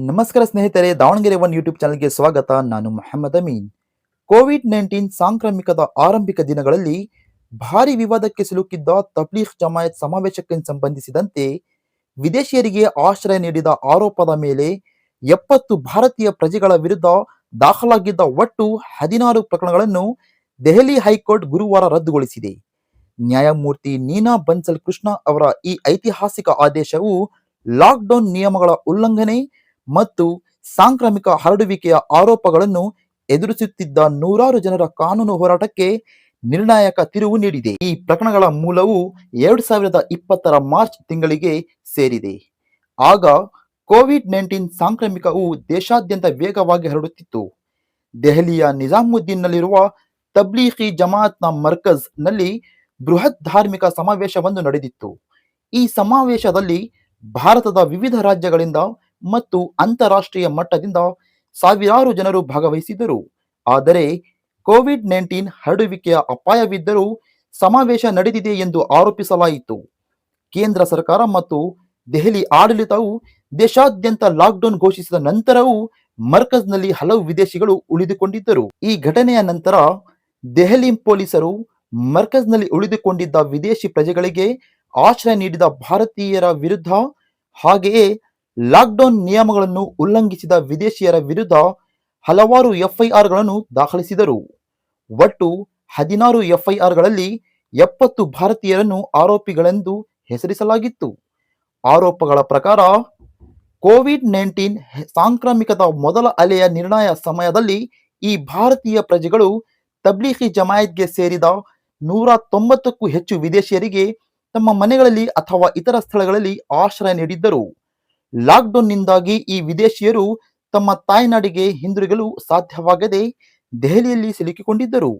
ನಮಸ್ಕಾರ ಸ್ನೇಹಿತರೆ, Davanagere one YouTube ಚಾನಲ್ಗೆ ಸ್ವಾಗತ. ನಾನು ಮೊಹಮ್ಮದ್ ಅಮೀನ್. ಕೋವಿಡ್-19 ಸಾಂಕ್ರಾಮಿಕದ ಆರಂಭಿಕ ದಿನಗಳಲ್ಲಿ ಭಾರಿ ವಿವಾದಕ್ಕೆ ಸಿಲುಕಿದ್ದ ತಬ್ಲೀಗ್ ಜಮಾಯತ್ ಸಮಾವೇಶಕ್ಕೆ ಸಂಬಂಧಿಸಿದಂತೆ ವಿದೇಶಿಯರಿಗೆ ಆಶ್ರಯ ನೀಡಿದ ಆರೋಪದ ಮೇಲೆ 70 ಭಾರತೀಯ ಪ್ರಜೆಗಳ ವಿರುದ್ಧ ದಾಖಲಾಗಿದ್ದ ಒಟ್ಟು 16 ಪ್ರಕರಣಗಳನ್ನು ದೆಹಲಿ ಹೈಕೋರ್ಟ್ ಗುರುವಾರ ರದ್ದುಗೊಳಿಸಿದೆ. ನ್ಯಾಯಮೂರ್ತಿ ನೀನಾ ಬನ್ಸಲ್ ಕೃಷ್ಣ ಅವರ ಈ ಐತಿಹಾಸಿಕ ಆದೇಶವು ಲಾಕ್ಡೌನ್ ನಿಯಮಗಳ ಉಲ್ಲಂಘನೆ ಮತ್ತು ಸಾಂಕ್ರಾಮಿಕ ಹರಡುವಿಕೆಯ ಆರೋಪಗಳನ್ನು ಎದುರಿಸುತ್ತಿದ್ದ ನೂರಾರು ಜನರ ಕಾನೂನು ಹೋರಾಟಕ್ಕೆ ನಿರ್ಣಾಯಕ ತಿರುವು ನೀಡಿದೆ. ಈ ಪ್ರಕರಣಗಳ ಮೂಲವು 2020ರ ಮಾರ್ಚ್ ತಿಂಗಳಿಗೆ ಸೇರಿದೆ. ಆಗ ಕೋವಿಡ್-19 ಸಾಂಕ್ರಾಮಿಕವು ದೇಶಾದ್ಯಂತ ವೇಗವಾಗಿ ಹರಡುತ್ತಿತ್ತು. ದೆಹಲಿಯ ನಿಜಾಮುದ್ದೀನ್ನಲ್ಲಿರುವ ತಬ್ಲೀಗಿ ಜಮಾಅತ್ನ ಮರ್ಕಜ್ ನಲ್ಲಿ ಬೃಹತ್ ಧಾರ್ಮಿಕ ಸಮಾವೇಶವೊಂದು ನಡೆದಿತ್ತು. ಈ ಸಮಾವೇಶದಲ್ಲಿ ಭಾರತದ ವಿವಿಧ ರಾಜ್ಯಗಳಿಂದ ಮತ್ತು ಅಂತಾರಾಷ್ಟ್ರೀಯ ಮಟ್ಟದಿಂದ ಸಾವಿರಾರು ಜನರು ಭಾಗವಹಿಸಿದ್ದರು. ಆದರೆ ಕೋವಿಡ್-19 ಹರಡುವಿಕೆಯ ಅಪಾಯವಿದ್ದರೂ ಸಮಾವೇಶ ನಡೆದಿದೆ ಎಂದು ಆರೋಪಿಸಲಾಯಿತು. ಕೇಂದ್ರ ಸರ್ಕಾರ ಮತ್ತು ದೆಹಲಿ ಆಡಳಿತವು ದೇಶಾದ್ಯಂತ ಲಾಕ್ಡೌನ್ ಘೋಷಿಸಿದ ನಂತರವೂ ಮರ್ಕಜ್ನಲ್ಲಿ ಹಲವು ವಿದೇಶಿಗಳು ಉಳಿದುಕೊಂಡಿದ್ದರು. ಈ ಘಟನೆಯ ನಂತರ ದೆಹಲಿ ಪೊಲೀಸರು ಮರ್ಕಜ್ನಲ್ಲಿ ಉಳಿದುಕೊಂಡಿದ್ದ ವಿದೇಶಿ ಪ್ರಜೆಗಳಿಗೆ ಆಶ್ರಯ ನೀಡಿದ ಭಾರತೀಯರ ವಿರುದ್ಧ ಹಾಗೆಯೇ ಲಾಕ್ಡೌನ್ ನಿಯಮಗಳನ್ನು ಉಲ್ಲಂಘಿಸಿದ ವಿದೇಶಿಯರ ವಿರುದ್ಧ ಹಲವಾರು ಎಫ್ಐಆರ್ಗಳನ್ನು ದಾಖಲಿಸಿದರು. ಒಟ್ಟು 16 ಎಫ್ಐಆರ್ಗಳಲ್ಲಿ 70 ಭಾರತೀಯರನ್ನು ಆರೋಪಿಗಳೆಂದು ಹೆಸರಿಸಲಾಗಿತ್ತು. ಆರೋಪಗಳ ಪ್ರಕಾರ ಕೋವಿಡ್-19 ಸಾಂಕ್ರಾಮಿಕದ ಮೊದಲ ಅಲೆಯ ನಿರ್ಣಯ ಸಮಯದಲ್ಲಿ ಈ ಭಾರತೀಯ ಪ್ರಜೆಗಳು ತಬ್ಲೀಗಿ ಜಮಾಯತ್ಗೆ ಸೇರಿದ 190ಕ್ಕೂ ಹೆಚ್ಚು ವಿದೇಶಿಯರಿಗೆ ತಮ್ಮ ಮನೆಗಳಲ್ಲಿ ಅಥವಾ ಇತರ ಸ್ಥಳಗಳಲ್ಲಿ ಆಶ್ರಯ ನೀಡಿದ್ದರು. ಲಾಕ್ಡೌನ್ನಿಂದಾಗಿ ಈ ವಿದೇಶಿಯರು ತಮ್ಮ ತಾಯ್ನಾಡಿಗೆ ಹಿಂದಿರುಗಲು ಸಾಧ್ಯವಾಗದೆ ದೆಹಲಿಯಲ್ಲಿ ಸಿಲುಕಿಕೊಂಡಿದ್ದರು.